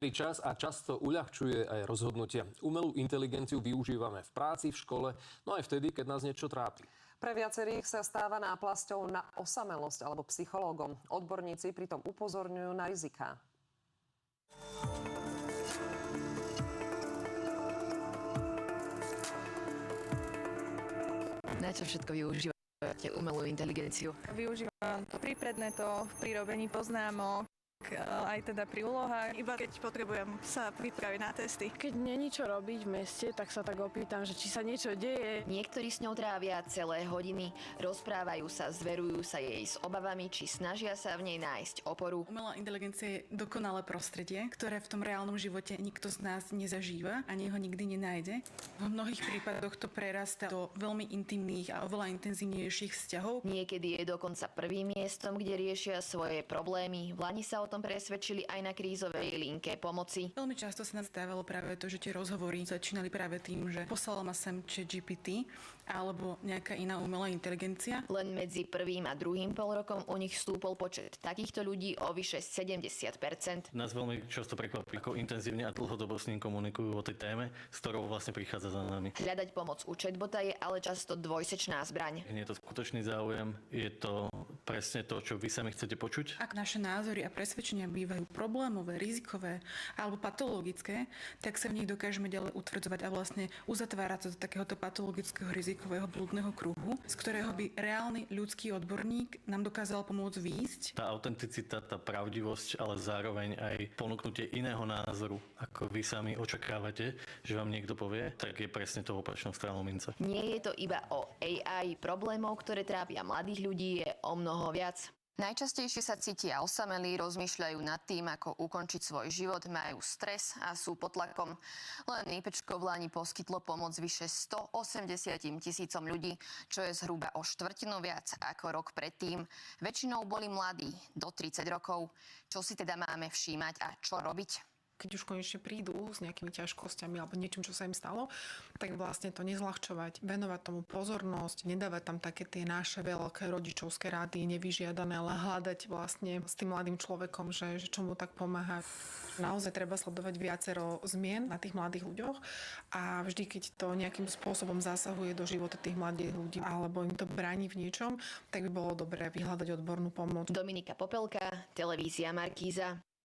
čas a často uľahčuje aj rozhodnutia. Umelú inteligenciu využívame v práci, v škole, no aj vtedy, keď nás niečo trápi. Pre viacerých sa stáva náplasťou na osamelosť alebo psychológom. Odborníci pritom upozorňujú na riziká. Na čo všetko využívate umelú inteligenciu? Využívam pri predmetoch, pri robení poznámok, aj teda pri úlohách, iba keď potrebujem sa pripraviť na testy. Keď není čo robiť v meste, tak sa tak opýtam, že či sa niečo deje. Niektorí s ňou trávia celé hodiny, rozprávajú sa, zverujú sa jej s obavami, či snažia sa v nej nájsť oporu. Umelá inteligencia je dokonalé prostredie, ktoré v tom reálnom živote nikto z nás nezažíva ani ho nikdy nenájde. V mnohých prípadoch to prerastá do veľmi intimných a oveľa intenzívnejších vzťahov. Niekedy je dokonca prvým miestom, kde riešia svoje problémy. V Lani sa o tom presvedčili aj na krízovej linke pomoci. Veľmi často sa nám stávalo práve to, že tie rozhovory začínali práve tým, že poslala ma sem ChatGPT alebo nejaká iná umelá inteligencia. Len medzi prvým a druhým polrokom u nich stúpol počet takýchto ľudí o vyše 70%. Nás veľmi často prekvapí, ako intenzívne a dlhodobo s ním komunikujú o tej téme, s ktorou vlastne prichádza za nami. Hľadať pomoc u chatbota je ale často dvojsečná zbraň. Nie je to skutočný záujem, je to presne to, čo vy sami chcete počuť. Ak naše názory a presvedčenia bývajú problémové, rizikové alebo patologické, tak sa v nich dokážeme ďalej utvrdzovať a vlastne uzatvárať sa do takéhoto patologického rizikového blúdneho kruhu, z ktorého by reálny ľudský odborník nám dokázal pomôcť výjsť. Tá autenticita, tá pravdivosť, ale zároveň aj ponúknutie iného názoru, ako vy sami očakávate, že vám niekto povie, tak je presne to opačnou stranou mince. Nie je to iba o AI. Problémov, ktoré trápia mladých ľudí, je o mnoho viac. Najčastejšie sa cítia osamelí, rozmýšľajú nad tým, ako ukončiť svoj život, majú stres a sú pod tlakom. Len IPčko v Lani poskytlo pomoc vyše 180 000 ľudí, čo je zhruba o štvrtinu viac ako rok predtým. Väčšinou boli mladí, do 30 rokov. Čo si teda máme všímať a čo robiť? Keď už konečne prídu s nejakými ťažkosťami alebo niečím, čo sa im stalo, tak vlastne to nezľahčovať, venovať tomu pozornosť, nedávať tam také tie naše veľké rodičovské rady, nevyžiadané, ale hľadať vlastne s tým mladým človekom, že čo mu tak pomáha. Naozaj treba sledovať viacero zmien na tých mladých ľuďoch a vždy, keď to nejakým spôsobom zasahuje do života tých mladých ľudí alebo im to bráni v niečom, tak by bolo dobré vyhľadať odbornú pomoc. Dominika Popelka, televízia Markíza.